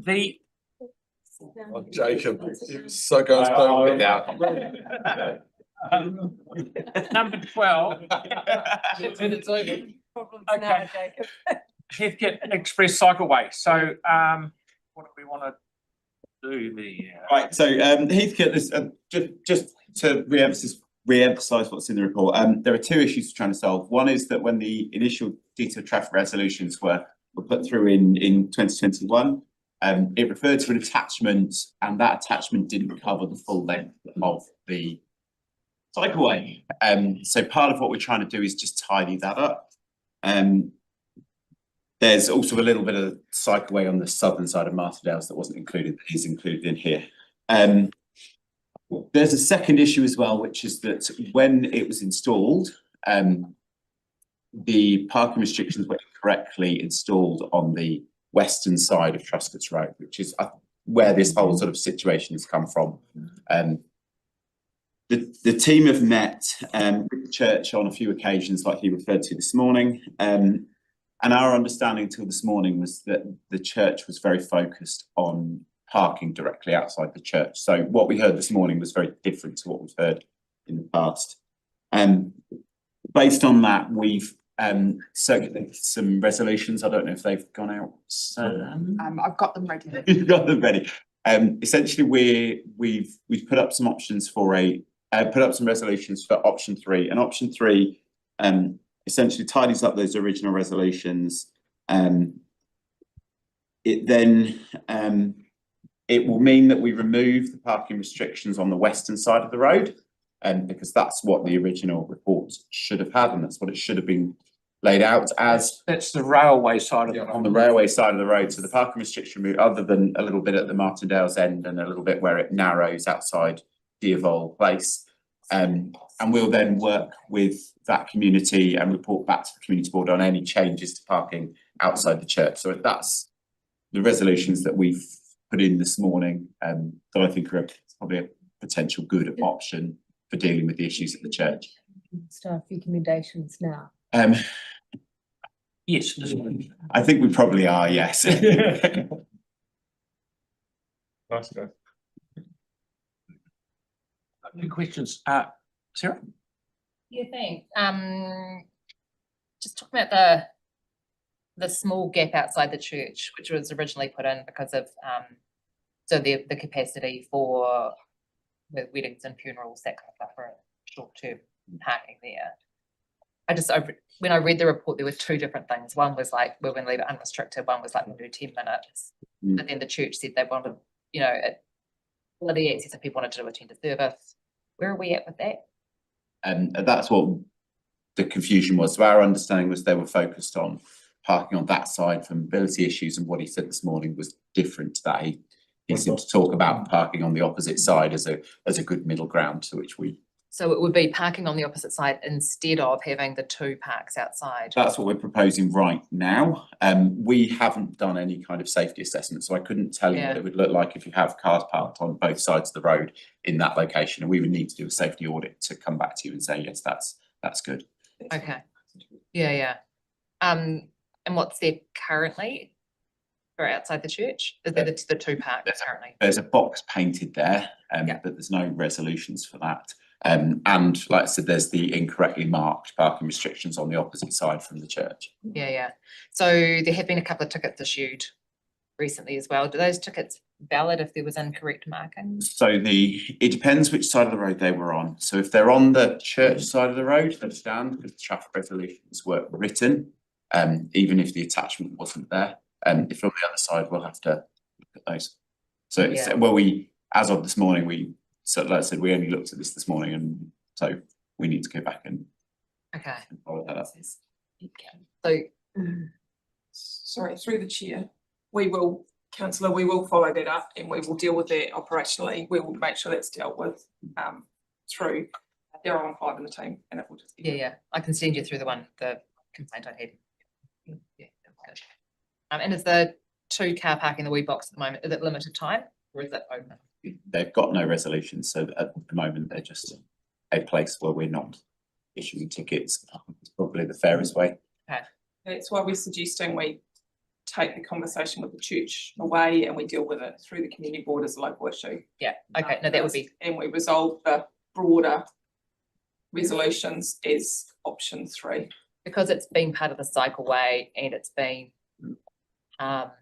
The Oh, Jacob, so goes home now. Number 12. Okay. Heathcote Express Cycleway. So, what do we want to do there? Right. So, Heathcote is just to re-emphasise what's in the report. There are two issues we're trying to solve. One is that when the initial detailed traffic resolutions were put through in 2021, it referred to an attachment, and that attachment didn't cover the full length of the cycleway. So part of what we're trying to do is just tidy that up. There's also a little bit of cycleway on the southern side of Martindale's that wasn't included, that is included in here. There's a second issue as well, which is that when it was installed, the parking restrictions were incorrectly installed on the western side of Truscotts Road, which is where this whole sort of situation has come from. The team have met with the church on a few occasions, like he referred to this morning, and our understanding until this morning was that the church was very focused on parking directly outside the church. So what we heard this morning was very different to what we've heard in the past. Based on that, we've circulated some resolutions. I don't know if they've gone out. I've got them ready. You've got them ready. Essentially, we've put up some options for put up some resolutions for option 3, and option 3 essentially tidies up those original resolutions. It will mean that we remove the parking restrictions on the western side of the road, because that's what the original report should have had, and that's what it should have been laid out as. That's the railway side of the road. On the railway side of the road. So the parking restriction route, other than a little bit at the Martindale's end and a little bit where it narrows outside Dearvol Place. And we'll then work with that community and report back to the community board on any changes to parking outside the church. So that's the resolutions that we've put in this morning, that I think are probably a potential good option for dealing with the issues at the church. Staff recommendations now. Yes, I think we probably are, yes. Nice guy. Any questions? Sarah? Yeah, thanks. Just talking about the small gap outside the church, which was originally put in because of so the capacity for with weddings and funerals, that kind of stuff, for short-term parking there. When I read the report, there were two different things. One was like, we're going to leave it unrestricted. One was like, we'll do 10 minutes. But then the church said they wanted, quality access if people wanted to attend a service. Where are we at with that? That's what the confusion was. So our understanding was they were focused on parking on that side for mobility issues, and what he said this morning was different to that. He seemed to talk about parking on the opposite side as a good middle ground to which we. So it would be parking on the opposite side instead of having the two parks outside. That's what we're proposing right now. We haven't done any kind of safety assessment, so I couldn't tell you what it would look like if you have cars parked on both sides of the road in that location. And we would need to do a safety audit to come back to you and say, yes, that's good. Okay. Yeah. And what's there currently for outside the church? Is there the two parks currently? There's a box painted there, but there's no resolutions for that. And like I said, there's the incorrectly marked parking restrictions on the opposite side from the church. Yeah. So there have been a couple of tickets issued recently as well. Do those tickets valid if there was incorrect marking? So it depends which side of the road they were on. So if they're on the church side of the road, they stand because the traffic resolutions were written, even if the attachment wasn't there. If on the other side, we'll have to look at those. So it's, as of this morning, so like I said, we only looked at this morning, and so we need to go back and follow that up. So, sorry, through the chair, councillor, we will follow that up and we will deal with that operationally. We will make sure that's dealt with through Daryl and Clive and the team, and it will just be I can send you through the complaint I had. Yeah, good. And is the 2-car park in the wee box at the moment, is it limited time or is it open? They've got no resolution, so at the moment they're just a place where we're not issuing tickets. It's probably the fairest way. That's why we're suggesting we take the conversation with the church away and we deal with it through the community board as a local issue. Yeah, okay, no, that would be, And we resolve the broader resolutions as option 3. because it's been part of the Cycleway and it's been, and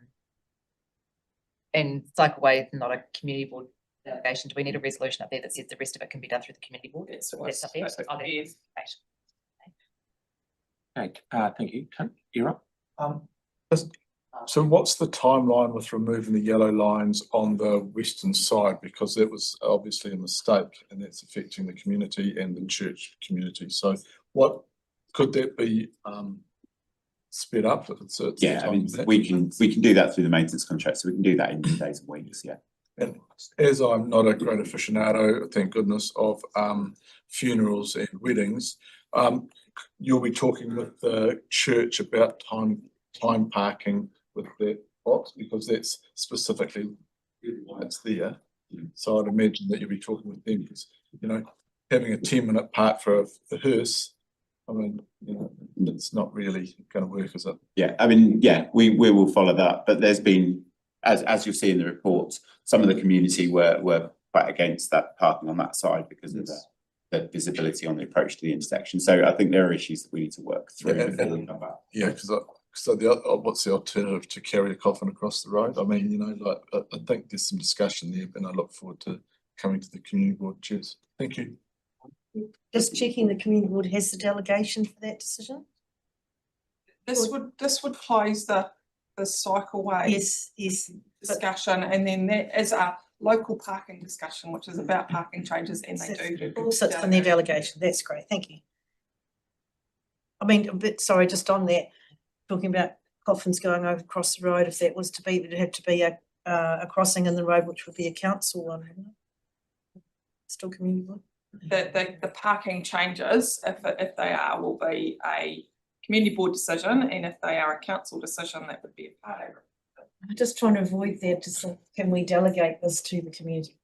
Cycleway is not a community board delegation, do we need a resolution up there that says the rest of it can be done through the community board? That's That's up there? that's Oh, yes. Okay, thank you. Tim, you're up. So what's the timeline with removing the yellow lines on the western side? Because that was obviously a mistake and that's affecting the community and the church community. So what could that be sped up? It's Yeah, I mean, we can do that through the maintenance contract, so we can do that in days and weeks, yeah. And as I'm not a great aficionado, thank goodness, of funerals and weddings, you'll be talking with the church about time parking with that box, because that's specifically why it's there. So I'd imagine that you'll be talking with them, because, you know, having a 10-minute park for a hearse, I mean, you know, it's not really going to work, is it? Yeah, I mean, yeah, we will follow that, but there's been, as you'll see in the report, some of the community were quite against that parking on that side because of the visibility on the approach to the intersection. So I think there are issues that we need to work through before we come back. Yeah, because what's the alternative to carry a coffin across the road? I mean, you know, like I think there's some discussion there, and I look forward to coming to the community board. Cheers. Thank you. Just checking the community board has the delegation for that decision? This would close the Cycleway Yes, discussion, and then that is a local parking discussion, which is about parking changes, and they do. all sits in their delegation. That's great, thank you. I mean, a bit, sorry, just on that, talking about coffins going over across the road, if that was to be, there'd have to be a crossing in the road, which would be a council one, wouldn't it? Still community board? The parking changes, if they are, will be a community board decision, and if they are a council decision, that would be a part of it. I'm just trying to avoid that, just can we delegate this to the community?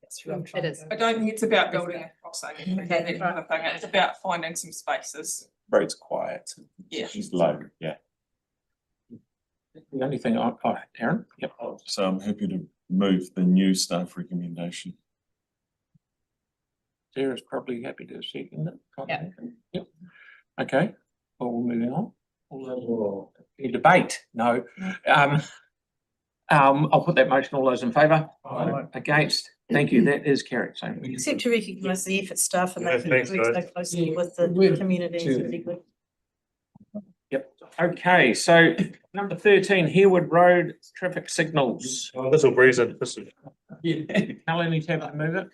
That's what I'm trying to is. go. I don't think it's about building a crossing, that kind of thing. It's about finding some spaces. Road's quiet. Yeah. It's low, yeah. The only thing Aaron? Yep. So I'm happy to move the new staff recommendation. Sarah's probably happy to second it. Yeah. Yep. Okay, well, we're moving on. Any debate? No. I'll put that motion. All those in favour? Aye. Against? Thank you. That is carried. So Except to recognise the effort staff and Yeah, they thanks, work so guys. closely with the community, it's really good. Yep. Okay, so number 13, Harewood Road traffic signals. Oh, this will breeze in. This is. Helen, need to have to move it?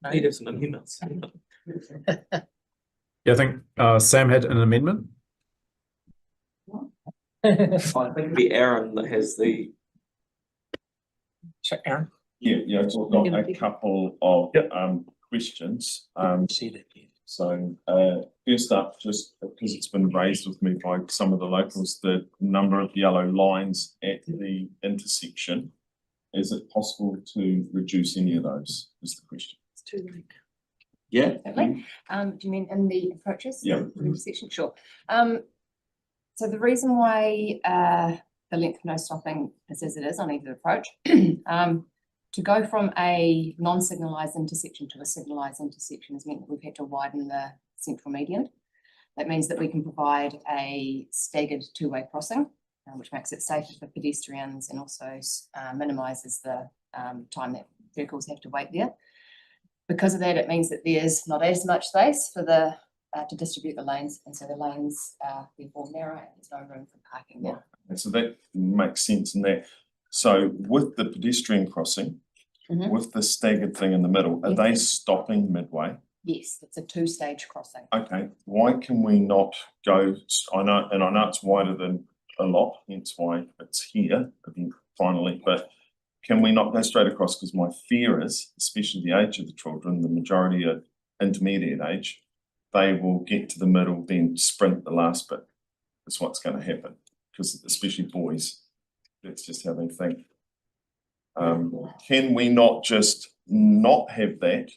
No? Need some amendments. Yeah, I think Sam had an amendment. I think it'd be Aaron that has the. So Aaron? Yeah, so I've got a couple of questions. See that. So first up, just because it's been raised with me by some of the locals, the number of yellow lines at the intersection. Is it possible to reduce any of those? Is the question. It's too late. Yeah. Certainly. Do you mean in the approaches? Yeah. The intersection, sure. So the reason why the length of no stopping is as it is on either approach, to go from a non-signalised intersection to a signalised intersection has meant that we've had to widen the central median. That means that we can provide a staggered two-way crossing, which makes it safer for pedestrians and also minimises the time that vehicles have to wait there. Because of that, it means that there's not as much space for the to distribute the lanes, and so the lanes are therefore narrow and there's no room for parking now. And so that makes sense in that. So with the pedestrian crossing, with the staggered thing in the middle, are they stopping midway? Yes, it's a two-stage crossing. Okay, why can we not go, I know it's wider than a lot, hence why it's here finally, but can we not go straight across? Because my fear is, especially the age of the children, the majority are intermediate age, they will get to the middle, then sprint the last bit. That's what's going to happen, because especially boys, that's just how they think. Can we not just not have that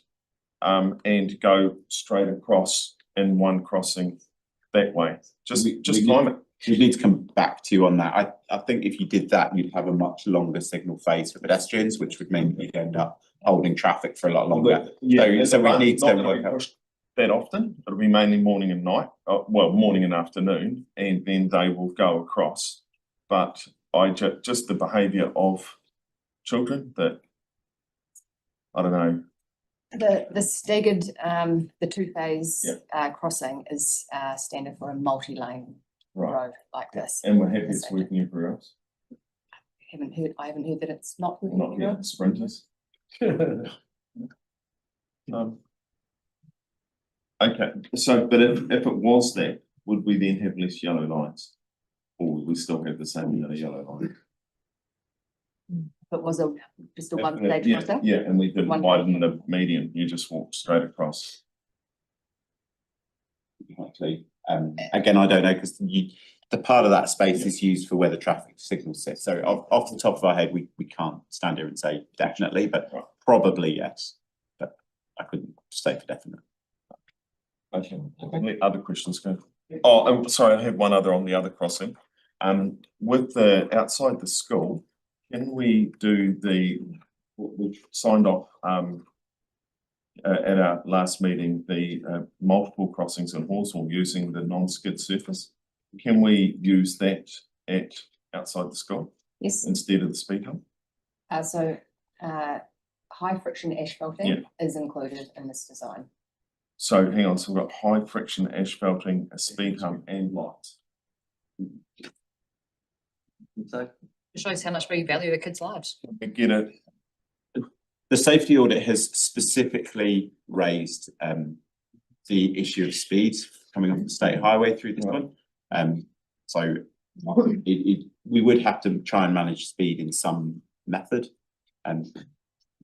and go straight across in one crossing that way? Just time it. We need to come back to you on that. I think if you did that, you'd have a much longer signal phase for pedestrians, which would mean you'd end up holding traffic for a lot longer. So we need to work out. That often, it'll be mainly morning and night, well, morning and afternoon, and then they will go across. But just the behaviour of children that, I don't know. The staggered, the two-phase Yeah. crossing is standard for a multi-lane road like this. And we're happy it's working everywhere else. I haven't heard that it's not working Not everywhere yet, sprinters. Okay, so, but if it was that, would we then have less yellow lines? Or would we still have the same yellow line? If it was just a If- one-stage yeah, crossing. Yeah, and we didn't One- widen the median, you just walk straight across. Exactly. Again, I don't know, because the part of that space is used for where the traffic signals sit. So off the top of our head, we can't stand here and say definitely, but probably yes. But I couldn't say for definite. Okay, let other questions go. Oh, sorry, I have one other on the other crossing. With the outside the school, can we do we've signed off at our last meeting, the multiple crossings in Hawesville using the non-skid surface. Can we use that outside the school Yes, instead of the speed hump? so high friction asphalting is included in this design. So hang on, so we've got high friction asphalting, a speed hump and lights. So It shows how much we value the kids' lives. I get it. The safety audit has specifically raised the issue of speeds coming off the state highway through this one. So we would have to try and manage speed in some method.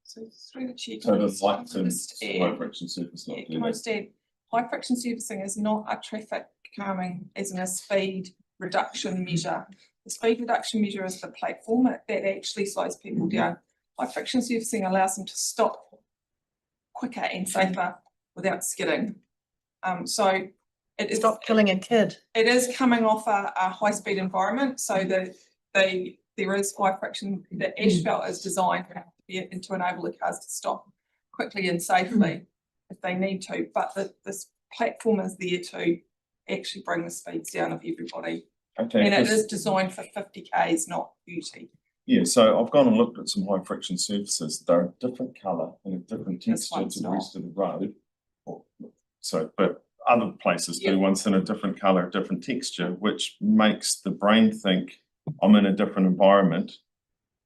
So through the chair. So the can lights I and just high add- friction surface not Yeah, do can I that. just add, high friction surfacing is not a traffic calming, as in a speed reduction measure. The speed reduction measure is the platform that actually slows people down. High friction surfacing allows them to stop quicker and safer without skidding. So it is. Stop killing a kid. It is coming off a high speed environment, so there is high friction, the asphalt is designed to enable the cars to stop quickly and safely if they need to, but this platform is there to actually bring the speeds down of everybody. Okay, And it 'cause- is designed for 50 k's, not 30. Yeah, so I've gone and looked at some high friction surfaces. They're a different colour and a different This texture one's to the not. rest of the road. So, but other places do Yeah. ones in a different colour, different texture, which makes the brain think I'm in a different environment.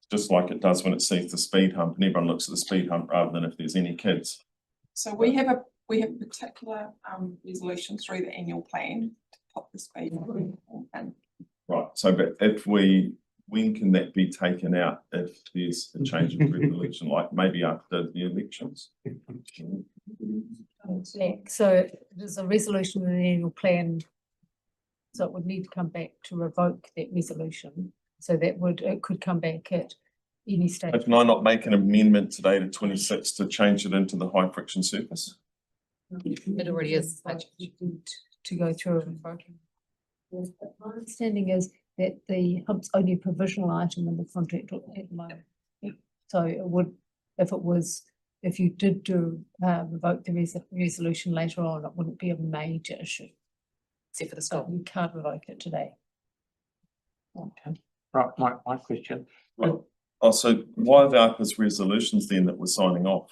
Just like it does when it sees the speed hump and everyone looks at the speed hump rather than if there's any kids. So we have a particular resolution through the annual plan to put the speed in. Right, so but when can that be taken out if there's a change of resolution, like maybe after the elections? So there's a resolution in the annual plan. So it would need to come back to revoke that resolution. So it could come back at any stage. Can I not make an amendment today to 26 to change it into the high friction surface? It already is. To go through and vote. My understanding is that the hump's only a provisional item in the contract at the moment. So it would, if you did revoke the resolution later on, it wouldn't be a major issue. Except for the So school. you can't revoke it today. Okay, right, my question. Oh, so why are the ARPA's resolutions then that we're signing off?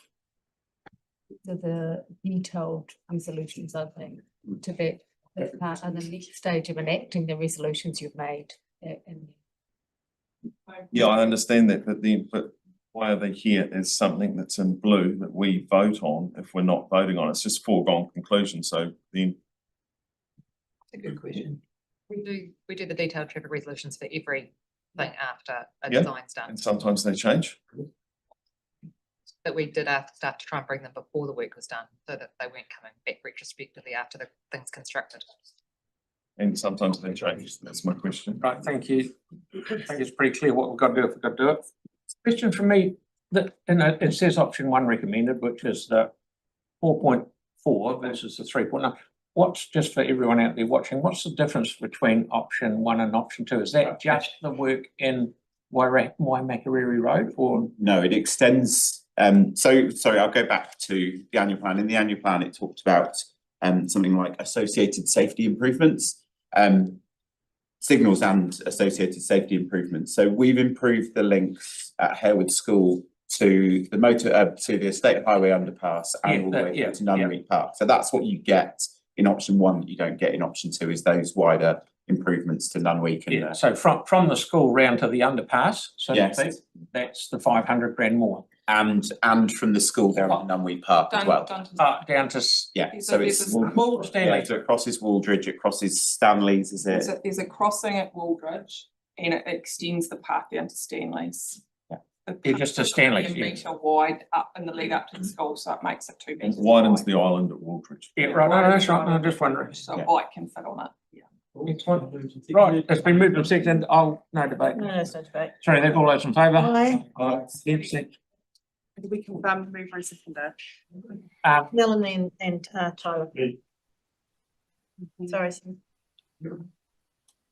The detailed resolutions, I think, to that part, and the next stage of enacting the resolutions you've made. And Yeah, I understand that, but why are they here as something that's in blue that we vote on if we're not voting on it? It's just foregone conclusion, so then. A good question. We do the detailed traffic resolutions for every thing after a Yeah, design's done. And sometimes they change. But we did ask staff to try and bring them before the work was done, so that they weren't coming back retrospectively after the thing's constructed. And sometimes they change. That's my question. Right, thank you. I think it's pretty clear what we've got to do if we've got to do it. Question for me, that, it says option 1 recommended, which is the 4.4 versus the 3.9. what's just for everyone out there watching, what's the difference between option 1 and option 2? Is that just the work in Waimakariri Road or? No, it extends, sorry, I'll go back to the annual plan. In the annual plan, it talked about something like associated safety improvements, signals and associated safety improvements. So we've improved the links at Harewood School to the to the Estate Highway underpass and all the way to Nunnery Park. So that's what you get in option 1 that you don't get in option 2, is those wider improvements to Nunweek and Yeah, so from the school round to the underpass, so to Yes. speak, that's the 500 grand more. and from the school down to Nunweek Park as well. Down to Yeah, There's so a- it's there's a small yeah, so it crosses Waldridge, it crosses Stanley's, is it? There's a crossing at Waldridge and it extends the park down to Stanley's. Yeah. The Yeah, just to park is Stanley's, a yeah. metre wide up in the lead up to the school, so it makes it 2 It metres widens wide. the island at Waldridge. Yeah, right, no, that's right, no, I'm just wondering. So Yeah. a bike can fit on it. Right, it's been moved and seconded, no debate. No, it's no debate. Sorry, that's all those in favour? Aye. Did we confirm the mover and seconder? Melanie and Tyler. Sorry, Sam.